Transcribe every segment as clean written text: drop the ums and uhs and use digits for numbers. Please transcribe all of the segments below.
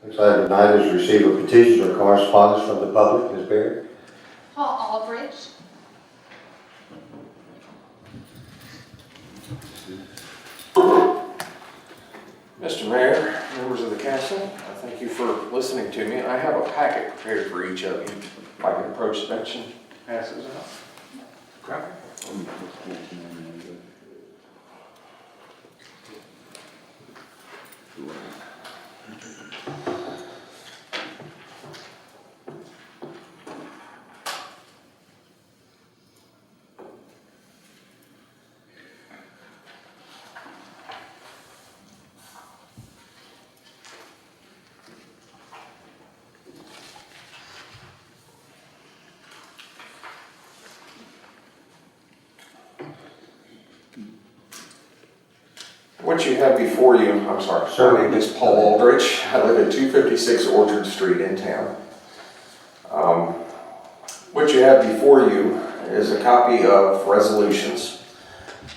Next item tonight is receive a petition or correspondence from the public. Ms. Barry? Paul Aldrich. Mr. Mayor, members of the council, I thank you for listening to me. I have a packet prepared for each of you. If I can approach the bench and pass those out. Okay. What you have before you, I'm sorry, my name is Paul Aldrich. I live at 256 Orchard Street in town. What you have before you is a copy of resolutions.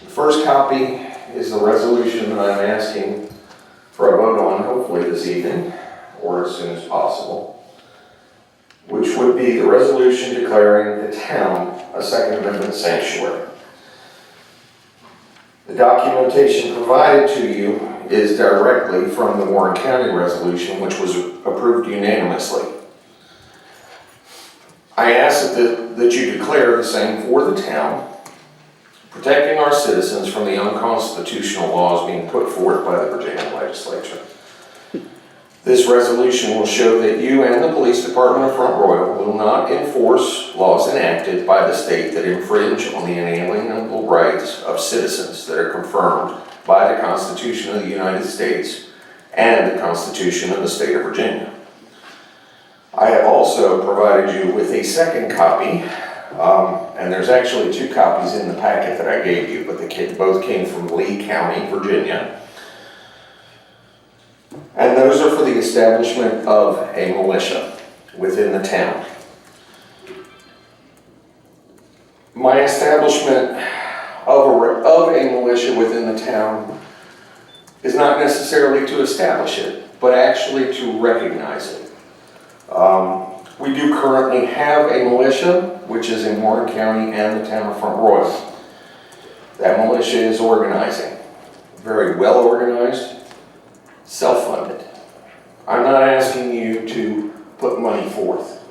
The first copy is the resolution that I'm asking for a vote on, hopefully this evening, or as soon as possible, which would be the resolution declaring the town a Second Amendment sanctuary. The documentation provided to you is directly from the Warren County resolution, which was approved unanimously. I ask that you declare the same for the town, protecting our citizens from the unconstitutional laws being put forth by the Virginia legislature. This resolution will show that you and the police department of Front Royal will not enforce laws enacted by the state that infringe on the inalienable rights of citizens that are confirmed by the Constitution of the United States and the Constitution of the state of Virginia. I have also provided you with a second copy, and there's actually two copies in the packet that I gave you, but they both came from Lee County, Virginia. And those are for the establishment of a militia within the town. My establishment of a militia within the town is not necessarily to establish it, but actually to recognize it. We do currently have a militia, which is in Warren County and the town of Front Royal. That militia is organizing, very well organized, self-funded. I'm not asking you to put money forth.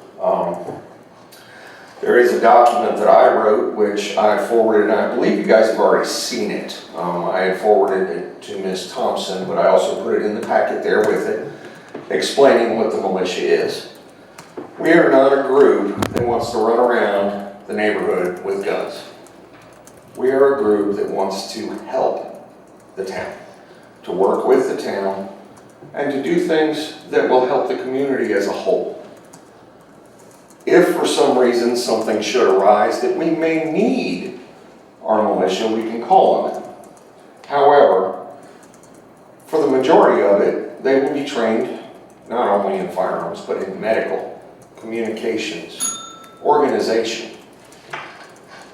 There is a document that I wrote, which I forwarded, and I believe you guys have already seen it. I had forwarded it to Ms. Thompson, but I also put it in the packet there with it, explaining what the militia is. We are not a group that wants to run around the neighborhood with guns. We are a group that wants to help the town, to work with the town, and to do things that will help the community as a whole. If for some reason something should arise that we may need our militia, we can call on them. However, for the majority of it, they will be trained not only in firearms, but in medical, communications, organization.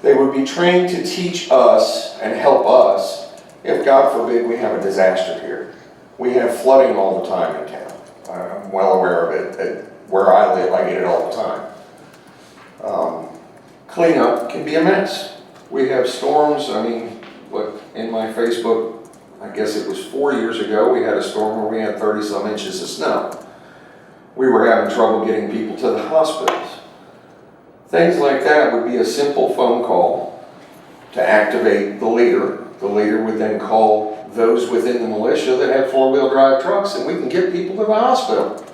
They would be trained to teach us and help us if, God forbid, we have a disaster here. We have flooding all the time in town. I'm well aware of it. Where I live, I get it all the time. Cleanup can be a mess. We have storms. I mean, look, in my Facebook, I guess it was 4 years ago, we had a storm where we had 30-some inches of snow. We were having trouble getting people to the hospitals. Things like that would be a simple phone call to activate the leader. The leader would then call those within the militia that have four-wheel drive trucks, and we can get people to the hospital.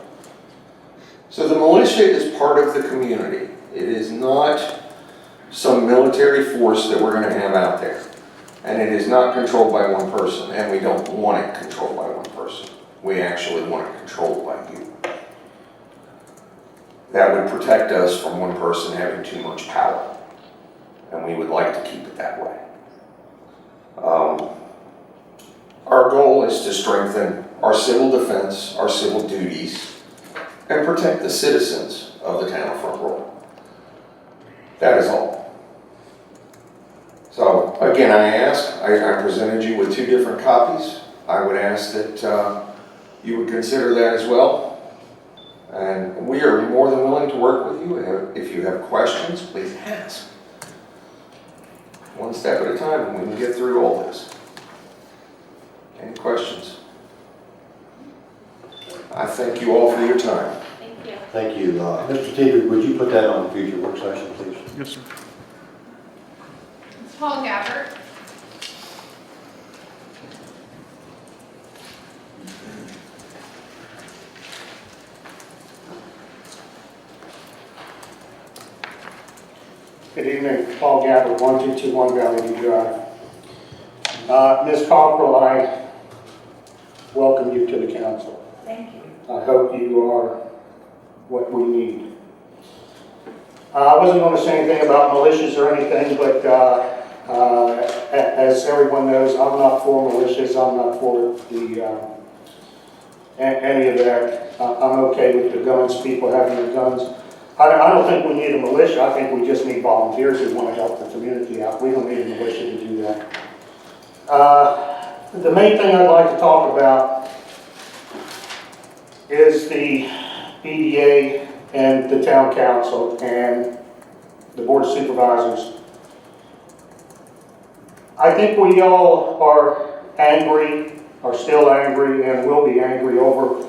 So the militia is part of the community. It is not some military force that we're going to have out there. And it is not controlled by one person, and we don't want it controlled by one person. We actually want it controlled by you. That would protect us from one person having too much power, and we would like to keep it that way. Our goal is to strengthen our civil defense, our civil duties, and protect the citizens of the town of Front Royal. That is all. So again, I presented you with two different copies. I would ask that you would consider that as well. And we are more than willing to work with you. If you have questions, please ask. One step at a time, and we can get through all this. Any questions? I thank you all for your time. Thank you. Thank you. Mr. Teeter, would you put that on the future work session, please? Yes, sir. It's Paul Gabbert. Good evening, Paul Gabbard, 1221 Valley View Drive. Ms. Cockrell, I welcome you to the council. Thank you. I hope you are what we need. I wasn't going to say anything about militias or anything, but as everyone knows, I'm not for militias. I'm not for any of that. I'm okay with the guns, people having their guns. I don't think we need a militia. I think we just need volunteers who want to help the community out. We don't need a militia to do that. The main thing I'd like to talk about is the EDA and the town council and the board of supervisors. I think we all are angry, are still angry, and will be angry over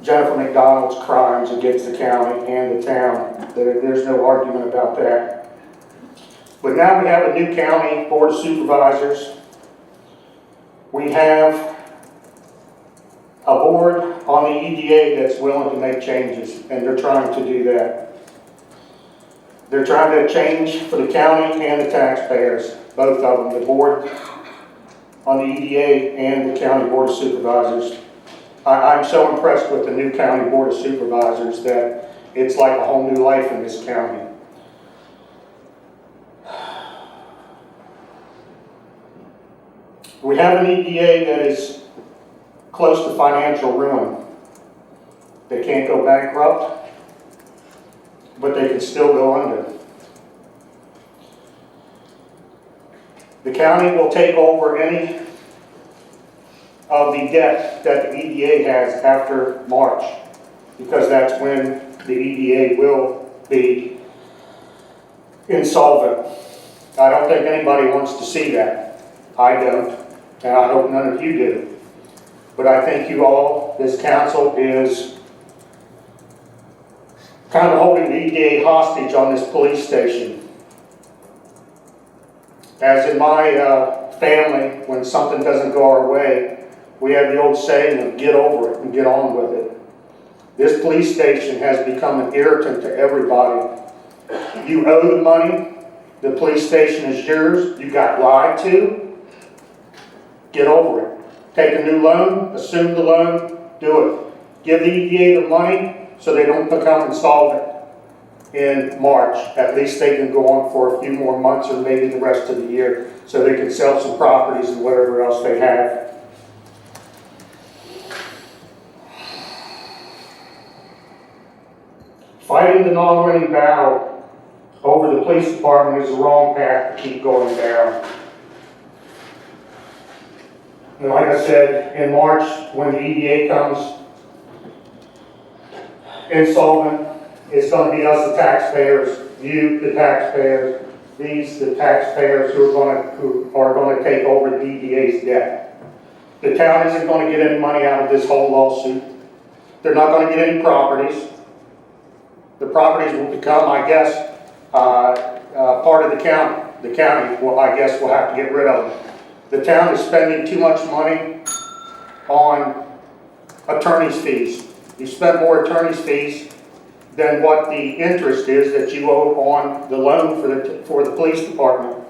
Jennifer McDonald's crimes against the county and the town. There's no argument about that. But now we have a new county board of supervisors. We have a board on the EDA that's willing to make changes, and they're trying to do that. They're trying to change for the county and the taxpayers, both of them, the board on the EDA and the county board of supervisors. I'm so impressed with the new county board of supervisors that it's like a whole new life in this county. We have an EDA that is close to financial ruin. They can't go bankrupt, but they can still go under. The county will take over any of the debt that the EDA has after March, because that's when the EDA will be insolvent. I don't think anybody wants to see that. I don't, and I hope none of you do. But I think you all, this council, is kind of holding the EDA hostage on this police station. As in my family, when something doesn't go our way, we have the old saying of get over it and get on with it. This police station has become an irritant to everybody. You owe the money, the police station is yours, you got lied to, get over it. Take a new loan, assume the loan, do it. Give the EDA the money so they don't become insolvent in March. At least they can go on for a few more months or maybe the rest of the year so they can sell some properties and whatever else they have. Fighting the non-winning battle over the police department is the wrong path to keep going down. And like I said, in March, when the EDA comes insolvent, it's going to be us, the taxpayers, you, the taxpayers, these, the taxpayers who are going to take over the EDA's debt. The town isn't going to get any money out of this whole lawsuit. They're not going to get any properties. The properties will become, I guess, part of the county. The county, will, I guess, will have to get rid of them. The town is spending too much money on attorney's fees. You spend more attorney's fees than what the interest is that you owe on the loan for the police department.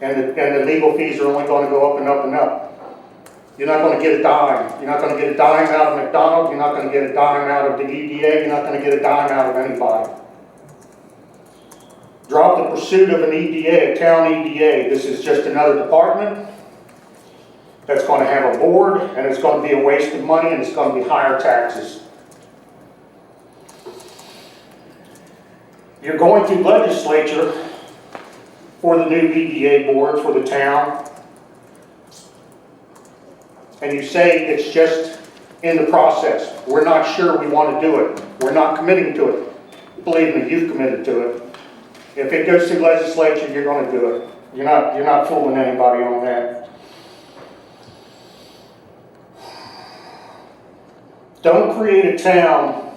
And the legal fees are only going to go up and up and up. You're not going to get a dime. You're not going to get a dime out of McDonald's. You're not going to get a dime out of the EDA. You're not going to get a dime out of anybody. Drop the pursuit of an EDA, a town EDA. This is just another department that's going to have a board, and it's going to be a waste of money, and it's going to be higher taxes. You're going to legislature for the new EDA board for the town, and you say it's just in the process. We're not sure we want to do it. We're not committing to it. Believe me, you've committed to it. If it goes through legislature, you're going to do it. You're not fooling anybody on that. Don't create a town,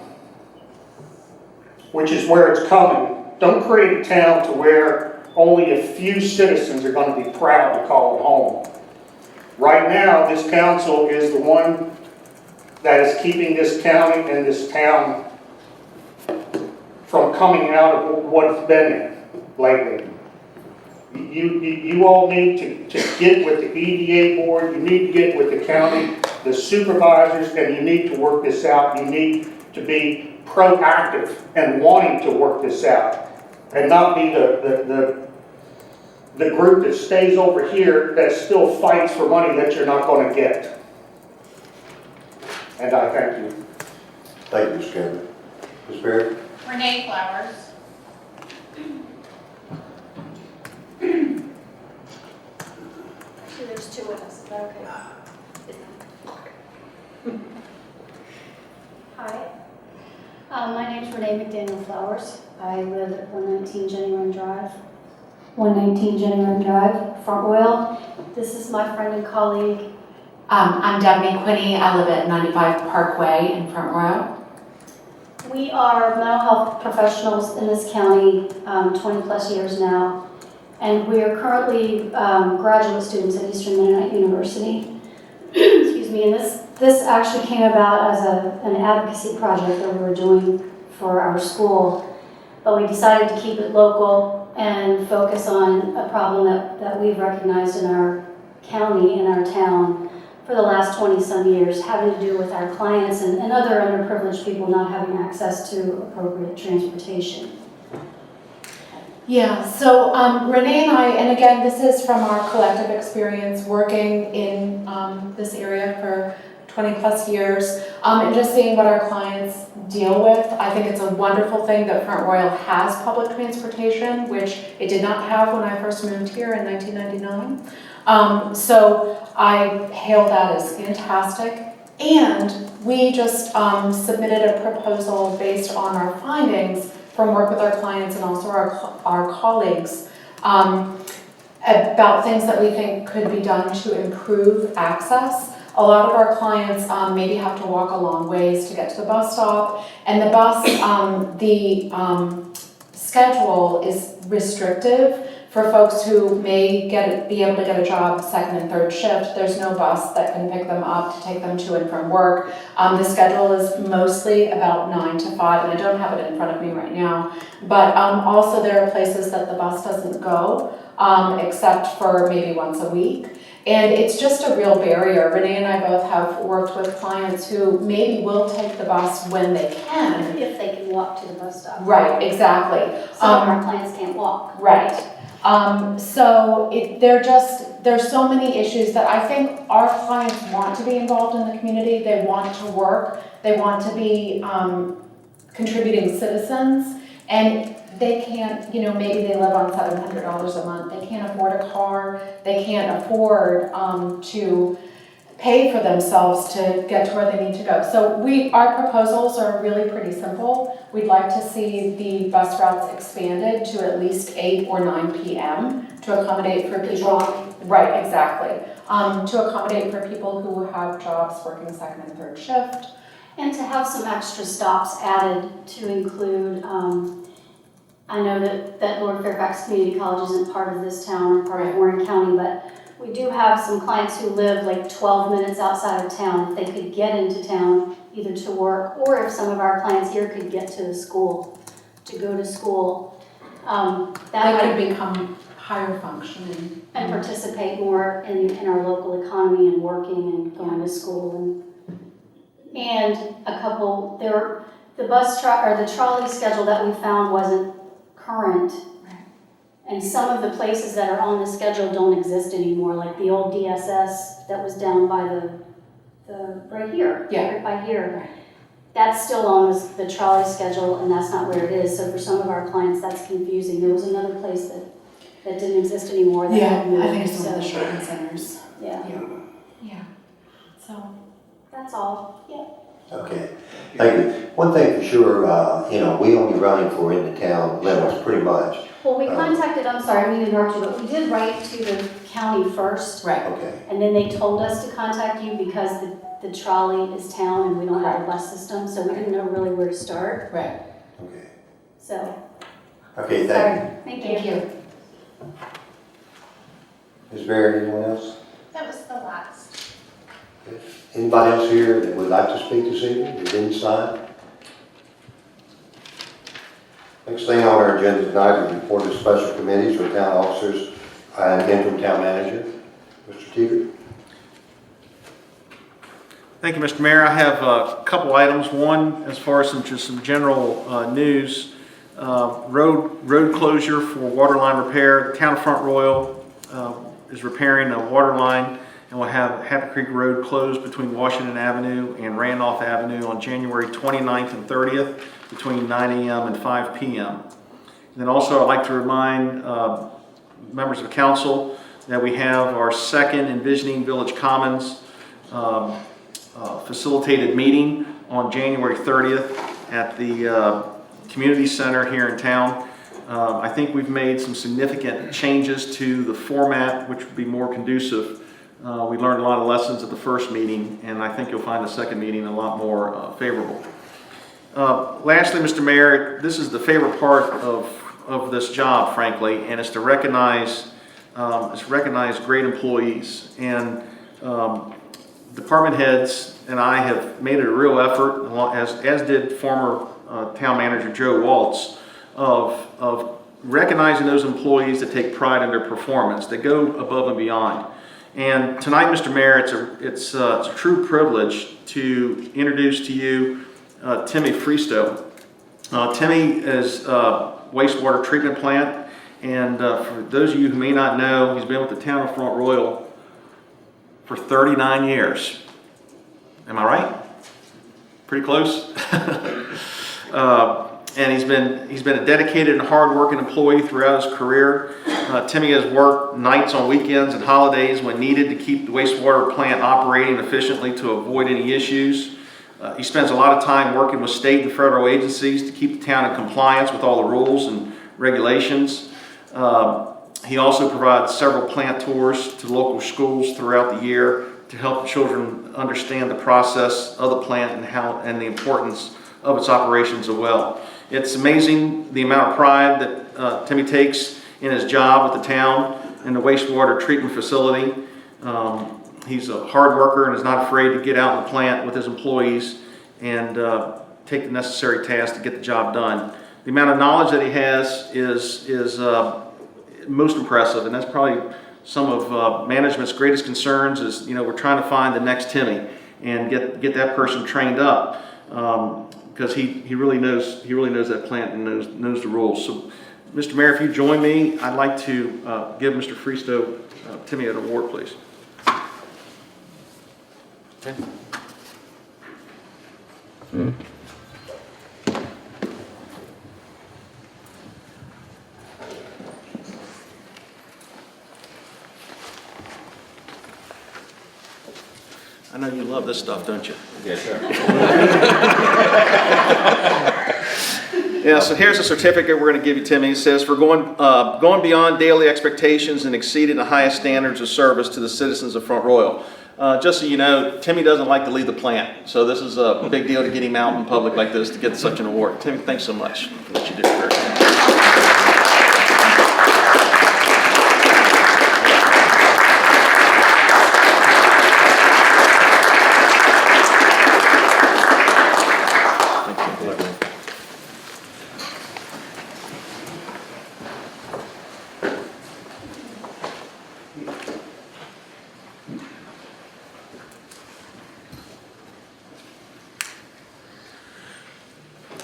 which is where it's coming. Don't create a town to where only a few citizens are going to be proud to call it home. Right now, this council is the one that is keeping this county and this town from coming out of what it's been in lately. You all need to get with the EDA board, you need to get with the county, the supervisors, and you need to work this out. You need to be proactive and wanting to work this out, and not be the group that stays over here that still fights for money that you're not going to get. And I thank you. Thank you, Mr. Chairman. Ms. Berry? Renee Flowers. Actually, there's two of us. Is that okay? Hi. My name's Renee McDaniel Flowers. I live at 119 Jenny Run Drive. 119 Jenny Run Drive, Front Royal. This is my friend and colleague. I'm Debbie Quinney. I live at 95 Parkway in Front Royal. We are mental health professionals in this county 20 plus years now. And we are currently graduate students at Eastern Mennonite University. Excuse me, and this actually came about as an advocacy project that we were doing for our school. But we decided to keep it local and focus on a problem that we've recognized in our county, in our town, for the last 20-some years, having to do with our clients and other underprivileged people not having access to appropriate transportation. Yeah, so Renee and I, and again, this is from our collective experience working in this area for 20 plus years, and just seeing what our clients deal with. I think it's a wonderful thing that Front Royal has public transportation, which it did not have when I first moved here in 1999. So I hail that as fantastic. And we just submitted a proposal based on our findings from work with our clients and also our colleagues about things that we think could be done to improve access. A lot of our clients maybe have to walk a long ways to get to the bus stop, and the bus, schedule is restrictive for folks who may be able to get a job second and third shift. There's no bus that can pick them up to take them to and from work. The schedule is mostly about 9 to 5, and I don't have it in front of me right now. But also there are places that the bus doesn't go, except for maybe once a week. And it's just a real barrier. Renee and I both have worked with clients who maybe will take the bus when they can. If they can walk to the bus stop. Right, exactly. Some of our clients can't walk. Right. So there's so many issues that I think our clients want to be involved in the community. They want to work. They want to be contributing citizens. And they can't, maybe they live on $700 a month. They can't afford a car. They can't afford to pay for themselves to get to where they need to go. So our proposals are really pretty simple. We'd like to see the bus routes expanded to at least 8 or 9 p.m. to accommodate for people. Right, exactly. To accommodate for people who have jobs working second and third shift. And to have some extra stops added to include, I know that Lord Fairfax Community College isn't part of this town or part of Warren County, but we do have some clients who live like 12 minutes outside of town. If they could get into town, either to work, or if some of our clients here could get to the school, to go to school, that could become higher functioning. And participate more in our local economy and working and going to school. And a couple, the trolley schedule that we found wasn't current. And some of the places that are on the schedule don't exist anymore, like the old DSS that was down by the right here, right by here. Right. That's still on the trolley schedule, and that's not where it is. So for some of our clients, that's confusing. There was another place that didn't exist anymore. That I think it's one of the shopping centers. Yeah. So that's That's all, yeah. Okay, thank you. One thing for sure, we only running for in the town limits pretty much. Well, we contacted, I'm sorry, I didn't interrupt you, but we did write to the county first. Right. Okay, And then they told us to contact you because the trolley is town and we don't have a bus system, so we didn't know really where to start, Right. okay. so. Okay, Sorry, thank thank you. you. Ms. Barrett, anyone else? That was the last. Anybody else here that would like to speak this evening, that didn't sign? Next thing on our agenda tonight is report of special committees or town officers and interim town manager. Mr. Teeter. Thank you, Mr. Mayor. I have a couple items. One, as far as some general news, road closure for water line repair. The town of Front Royal is repairing a water line and will have Happy Creek Road closed between Washington Avenue and Randolph Avenue on January 29th and 30th between 9 a.m. and 5 p.m. And then also I'd like to remind members of council that we have our second Envisioning Village Commons facilitated meeting on January 30th at the community center here in town. I think we've made some significant changes to the format, which would be more conducive. We learned a lot of lessons at the first meeting, and I think you'll find the second meeting a lot more favorable. Lastly, Mr. Mayor, this is the favorite part of this job, frankly, and it's to recognize great employees. And department heads and I have made it a real effort, as did former town manager Joe Waltz, of recognizing those employees that take pride in their performance, that go above and beyond. And tonight, Mr. Mayor, it's a true privilege to introduce to you Timmy Fristo. Timmy is a wastewater treatment plant, and for those of you who may not know, he's been with the town of Front Royal for 39 years. Am I right? Pretty close? And he's been a dedicated and hard-working employee throughout his career. Timmy has worked nights on weekends and holidays when needed to keep the wastewater plant operating efficiently to avoid any issues. He spends a lot of time working with state and federal agencies to keep the town in compliance with all the rules and regulations. He also provides several plant tours to local schools throughout the year to help children understand the process of the plant and the importance of its operations as well. It's amazing the amount of pride that Timmy takes in his job with the town and the wastewater treatment facility. He's a hard worker and is not afraid to get out in the plant with his employees and take the necessary tasks to get the job done. The amount of knowledge that he has is most impressive, and that's probably some of management's greatest concerns is, we're trying to find the next Timmy and get that person trained up. Because he really knows that plant and knows the rules. So, Mr. Mayor, if you join me, I'd like to give Mr. Fristo Timmy an award, please. Okay. I know you love this stuff, don't you? Yes, sir. Yeah, so here's a certificate we're going to give you, Timmy. It says, for going beyond daily expectations and exceeding the highest standards of service to the citizens of Front Royal. Just so you know, Timmy doesn't like to leave the plant, so this is a big deal to get him out in public like this to get such an award. Timmy, thanks so much for what you did for us.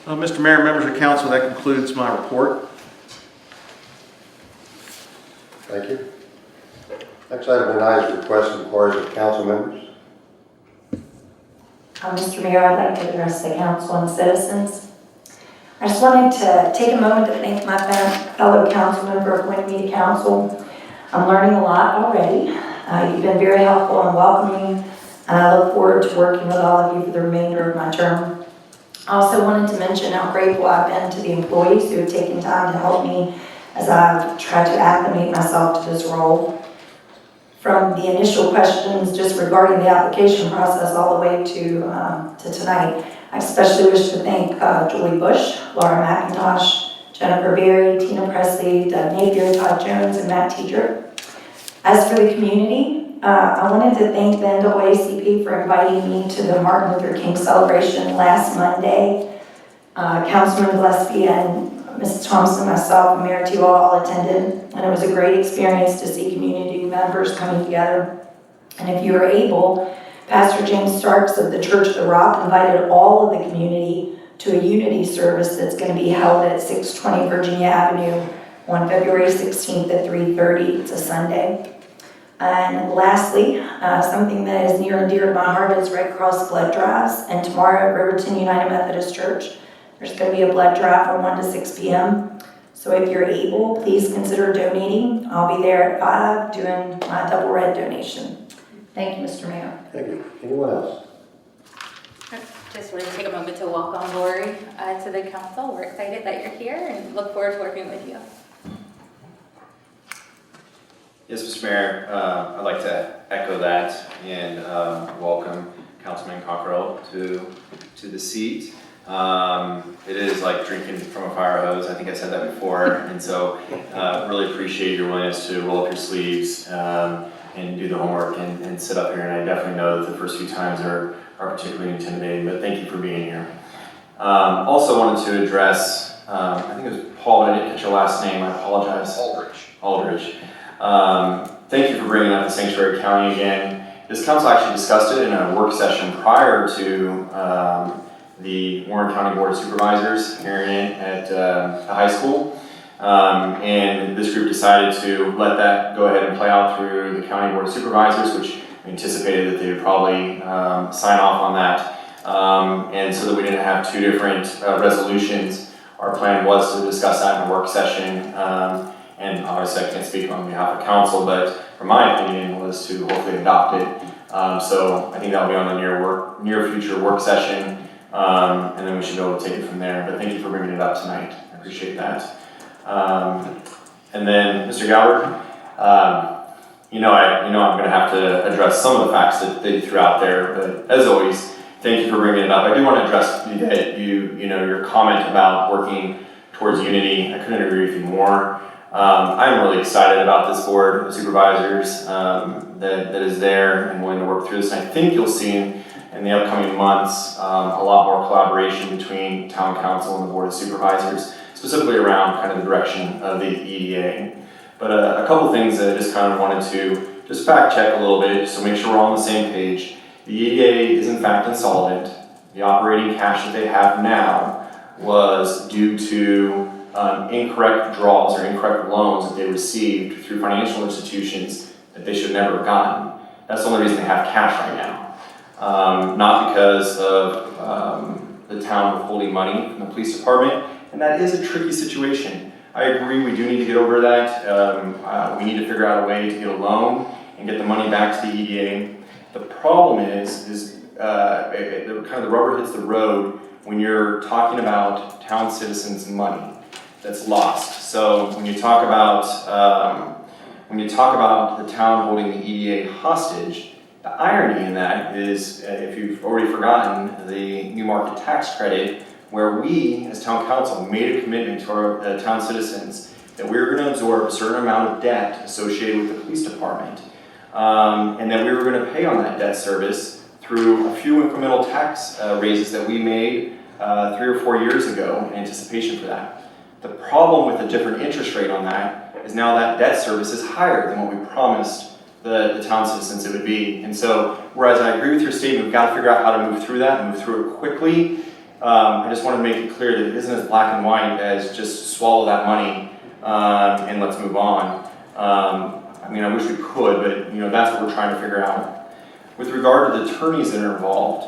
Mr. Mayor, members of council, that concludes my report. Thank you. Next item tonight is request and inquiries of council members. Mr. Mayor, I'd like to address the council and citizens. I just wanted to take a moment to thank my fellow council member for appointing me to council. I'm learning a lot already. You've been very helpful in welcoming and I look forward to working with all of you for the remainder of my term. I also wanted to mention how grateful I've been to the employees who have taken time to help me as I've tried to acclimate myself to this role. From the initial questions just regarding the application process all the way to tonight, I especially wish to thank Julie Bush, Laura McIntosh, Jennifer Berry, Tina Presley, Doug Napier, Todd Jones, and Matt Teacher. As for the community, I wanted to thank the NAACP for inviting me to the Martin Luther King celebration last Monday. Councilman Gillespie and Mrs. Thompson, myself, and Mayor Tewell all attended, and it was a great experience to see community members coming together. And if you were able, Pastor James Starks of the Church of the Rock invited all of the community to a unity service that's going to be held at 620 Virginia Avenue on February 16th at 3:30. It's a Sunday. And lastly, something that is near and dear to my heart is Red Cross blood drives. And tomorrow at Riverton United Methodist Church, there's going to be a blood drive from 1 to 6 p.m. So if you're able, please consider donating. I'll be there at 5 doing my double red donation. Thank you, Mr. Mayor. Thank you. Anyone else? Just wanted to take a moment to welcome Lori to the council. We're excited that you're here and look forward to working with you. Yes, Mr. Mayor, I'd like to echo that and welcome Councilman Cockrell to the seat. It is like drinking from a fire hose. I think I said that before, and so really appreciate your willingness to roll up your sleeves and do the homework and sit up here. And I definitely know that the first few times are particularly intimidating, but thank you for being here. Also wanted to address, I think it was Paul, I didn't catch your last name, I apologize. Aldrich. Thank you for bringing up the Sanctuary County again. This council actually discussed it in a work session prior to the Warren County Board of Supervisors hearing it at the high school. And this group decided to let that go ahead and play out through the County Board of Supervisors, which we anticipated that they would probably sign off on that. And so that we didn't have two different resolutions, our plan was to discuss that in a work session. And obviously I can't speak on behalf of council, but from my opinion was to hopefully adopt it. So I think that'll be on the near future work session. And then we should be able to take it from there. But thank you for bringing it up tonight. I appreciate that. And then, Mr. Gallagher, I'm going to have to address some of the facts that you threw out there. But as always, thank you for bringing it up. I do want to address that your comment about working towards unity. I couldn't agree with you more. I'm really excited about this board of supervisors that is there and willing to work through this. And I think you'll see in the upcoming months a lot more collaboration between town council and the board of supervisors, specifically around kind of the direction of the EDA. But a couple things that I just kind of wanted to just fact check a little bit, so make sure we're all on the same page. The EDA is in fact insolvent. The operating cash that they have now was due to incorrect draws or incorrect loans that they received through financial institutions that they should never have gotten. That's the only reason they have cash right now. Not because of the town withholding money from the police department, and that is a tricky situation. I agree, we do need to get over that. We need to figure out a way to get a loan and get the money back to the EDA. The problem is kind of the rubber hits the road when you're talking about town citizens' money that's lost. So when you talk about the town holding the EDA hostage, the irony in that is, if you've already forgotten, the new market tax credit, where we as town council made a commitment to our town citizens that we were going to absorb a certain amount of debt associated with the police department, and that we were going to pay on that debt service through a few incremental tax raises that we made 3 or 4 years ago in anticipation for that. The problem with a different interest rate on that is now that debt service is higher than what we promised the town citizens it would be. And so, whereas I agree with your statement, we've got to figure out how to move through that and move through it quickly, I just want to make it clear that it isn't as black and white as just swallow that money and let's move on. I mean, I wish we could, but that's what we're trying to figure out. With regard to the attorneys that are involved,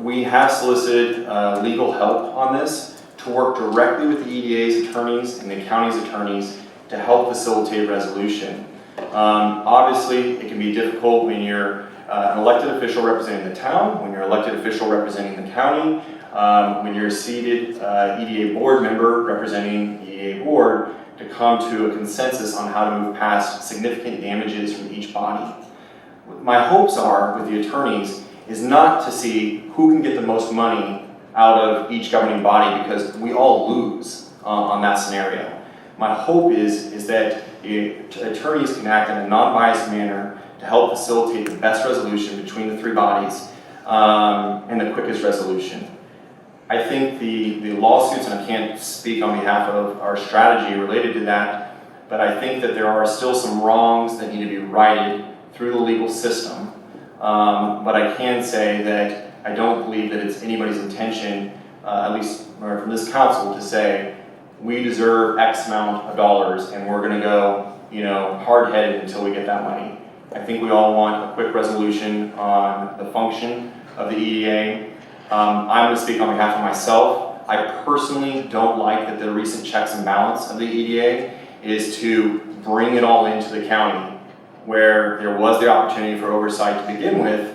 we have solicited legal help on this to work directly with the EDA's attorneys and the county's attorneys to help facilitate resolution. Obviously, it can be difficult when you're an elected official representing the town, when you're an elected official representing the county, when you're a seated EDA board member representing the EDA board, to come to a consensus on how to move past significant damages from each body. What my hopes are with the attorneys is not to see who can get the most money out of each governing body, because we all lose on that scenario. My hope is that attorneys can act in a non-biased manner to help facilitate the best resolution between the three bodies and the quickest resolution. I think the lawsuits, and I can't speak on behalf of our strategy related to that, but I think that there are still some wrongs that need to be righted through the legal system. But I can say that I don't believe that it's anybody's intention, at least from this council, to say we deserve X amount of dollars and we're going to go, hard-headed until we get that money. I think we all want a quick resolution on the function of the EDA. I'm going to speak on behalf of myself. I personally don't like that the recent checks and balance of the EDA is to bring it all into the county, where there was the opportunity for oversight to begin with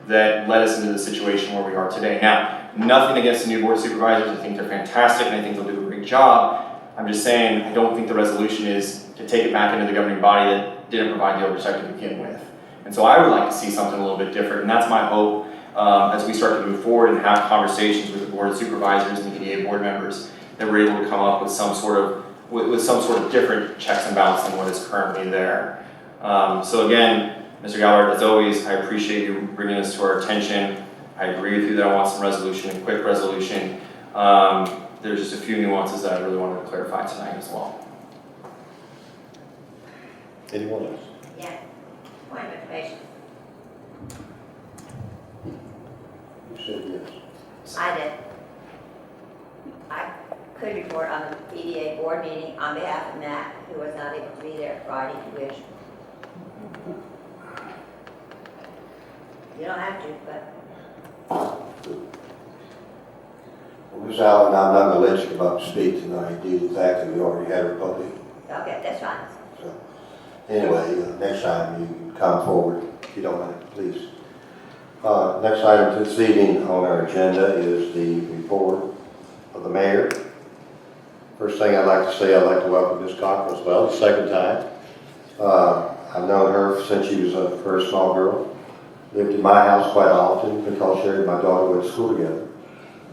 that led us into the situation where we are today. Now, nothing against the new board of supervisors. I think they're fantastic and I think they'll do a great job. I'm just saying I don't think the resolution is to take it back into the governing body that didn't provide the oversight to begin with. And so I would like to see something a little bit different, and that's my hope as we start to move forward and have conversations with the board of supervisors and the EDA board members, that we're able to come up with some sort of different checks and balances than what is currently there. So again, Mr. Gallard, as always, I appreciate you bringing this to our attention. I agree with you that I want some resolution, and quick resolution. There's just a few nuances that I really wanted to clarify tonight as well. Anyone else? Yeah, point of information. You said yes. I did. I could report on the EDA board meeting on behalf of Matt, who was not able to be there Friday, which you don't have to, but Well, Ms. Allen, I'm not going to let you come up and speak tonight due to the fact that we already had a public. okay, that's fine. So, anyway, next time you can come forward, if you don't mind, please. Next item this evening on our agenda is the report of the mayor. First thing I'd like to say, I'd like to welcome Ms. Cochran as well, the second time. I've known her since she was a very small girl. Lived in my house quite often because she and my daughter went to school together.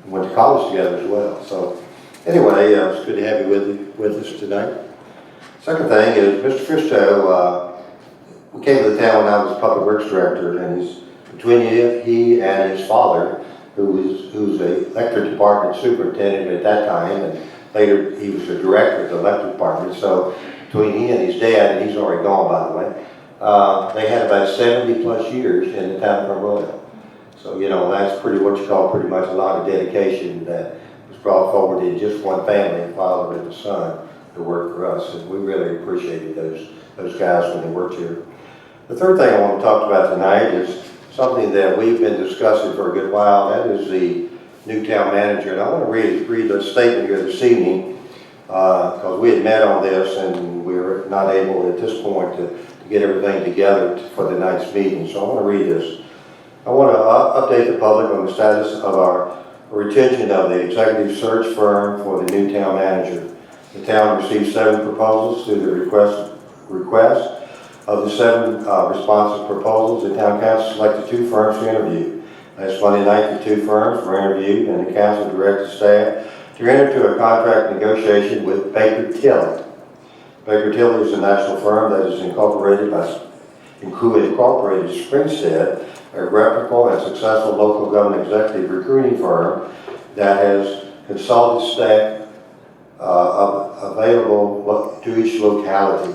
Went to college together as well. So anyway, it's good to have you with us tonight. Second thing is Mr. Fristow, we came to the town when I was public works director, and between he and his father, who's the electric department superintendent at that time, and later he was the director of the electric department. So between he and his dad, and he's already gone by the way, they had about 70 plus years in the town of Arroyo. So, that's what you call pretty much a lot of dedication that was brought forward in just one family, a father and a son, to work for us. And we really appreciated those guys when they worked here. The third thing I want to talk about tonight is something that we've been discussing for a good while. That is the new town manager. And I want to read the statement here this evening because we had met on this and we were not able at this point to get everything together for the night's meeting. So I want to read this. I want to update the public on the status of our retention of the executive search firm for the new town manager. The town received 7 proposals through the request. Of the 7 responsive proposals, the town council selected 2 firms to interview. Last Monday night, the 2 firms were interviewed, and the council directed staff to enter into a contract negotiation with Baker Tilly. Baker Tilly is a national firm that is incorporated Springstead, a reputable and successful local government executive recruiting firm that has consultant staff available to each locality.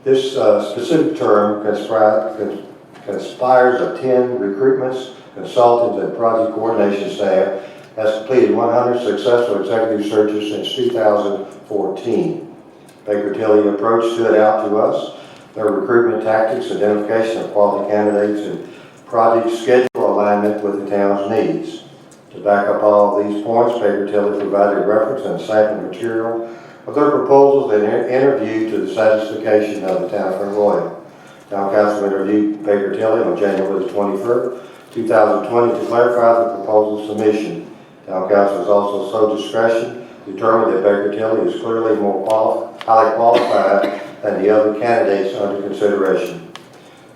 This specific term conspires of 10 recruitments, consultants, and project coordination staff has completed 100 successful executive searches since 2014. Baker Tilly approach stood out to us. Their recruitment tactics, identification of quality candidates, and project schedule alignment with the town's needs. To back up all of these points, Baker Tilly provided reference and sample material of their proposals and interview to the satisfaction of the town of Arroyo. Town Council interviewed Baker Tilly on January the 21st, 2020 to clarify the proposal submission. Town Council has also so discretion determined that Baker Tilly is clearly highly qualified than the other candidates under consideration.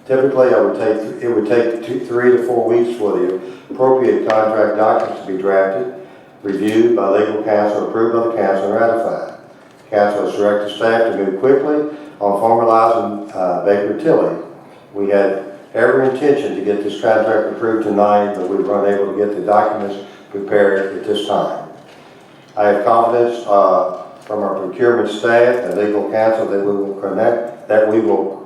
Typically, it would take 3 to 4 weeks for the appropriate contract documents to be drafted, reviewed by legal counsel, approved by the council, and ratified. Council has directed staff to move quickly on formalizing Baker Tilly. We had every intention to get this contract approved tonight, but we were unable to get the documents prepared at this time. I have confidence from our procurement staff and legal counsel that we will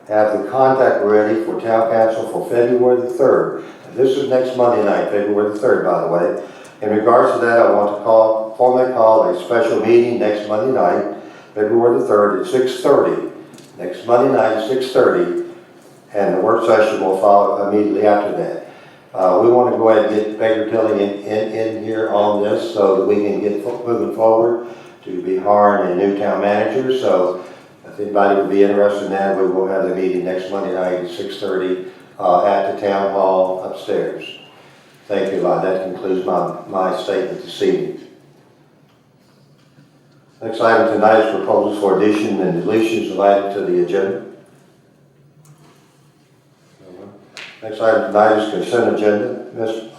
have the contact ready for Town Council for February the 3rd. This is next Monday night, February the 3rd, by the way. In regards to that, I want to formally call a special meeting next Monday night, February the 3rd at 6:30. Next Monday night at 6:30, and the work session will follow immediately after that. We want to go ahead and get Baker Tilly in here on this so that we can get moving forward to be hiring a new town manager. So if anybody would be interested in that, we will have the meeting next Monday night at 6:30 at the town hall upstairs. Thank you, Lon. That concludes my statement this evening. Next item tonight is proposals for addition and deletions related to the agenda. Next item tonight is consent agenda. Ms.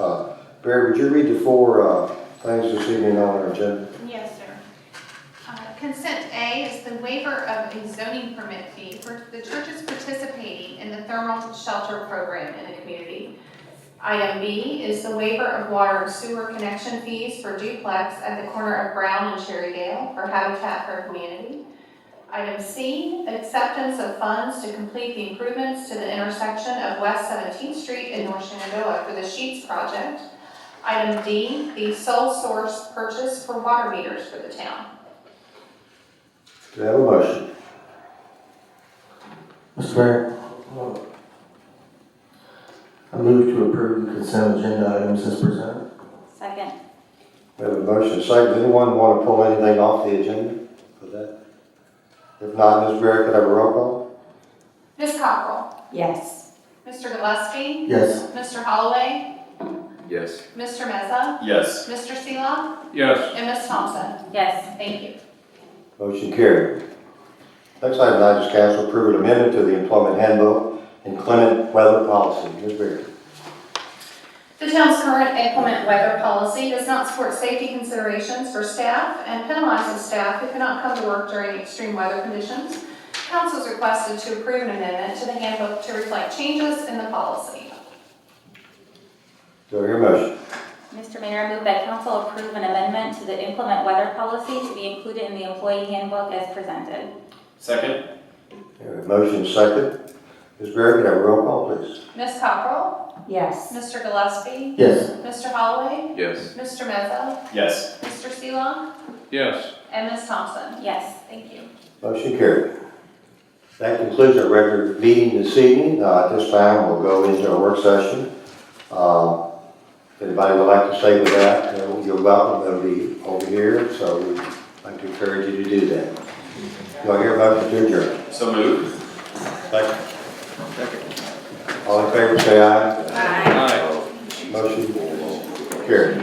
Barry, would you read the 4 things this evening on our agenda? Yes, sir. Consent A is the waiver of a zoning permit fee for the churches participating in the thermal shelter program in the community. Item B is the waiver of water and sewer connection fees for duplex at the corner of Brown and Cherrydale for Habitat for Humanity. Item C, acceptance of funds to complete the improvements to the intersection of West 17th Street and North Shenandoah for the Sheets project. Item D, the sole source purchase for water meters for the town. Do we have a motion? Mr. Mayor, I move to approve the consent agenda items as presented. Second. We have a motion. Second, does anyone want to pull anything off the agenda for that? If not, Ms. Barry, could I have a roll call? Ms. Cockrell. Yes. Mr. Gillespie. Yes. Mr. Holloway. Yes. Mr. Meza. Yes. Mr. Seelock. Yes. And Ms. Thompson. Yes. Thank you. Motion carried. Next item tonight is council approve an amendment to the employment handbook, inclement weather policy. Ms. Barry. The town's current inclement weather policy does not support safety considerations for staff and penalizes staff who cannot come to work during extreme weather conditions. Council is requested to approve an amendment to the handbook to reflect changes in the policy. Do I hear a motion? Mr. Mayor, I move that council approve an amendment to the inclement weather policy to be included in the employee handbook as presented. Second? We have a motion second. Ms. Barry, could I have a roll call, please? Ms. Cockrell. Yes. Mr. Gillespie. Yes. Mr. Holloway. Yes. Mr. Meza. Yes. Mr. Seelock. Yes. And Ms. Thompson. Yes. Thank you. Motion carried. That concludes our regular meeting this evening. At this time, we'll go into our work session. If anybody would like to stay with that, you're welcome. They'll be over here, so we'd like to encourage you to do that. Do I hear a motion to adjourn? So moved. Second. All in favor, say aye. Aye. Motion carried.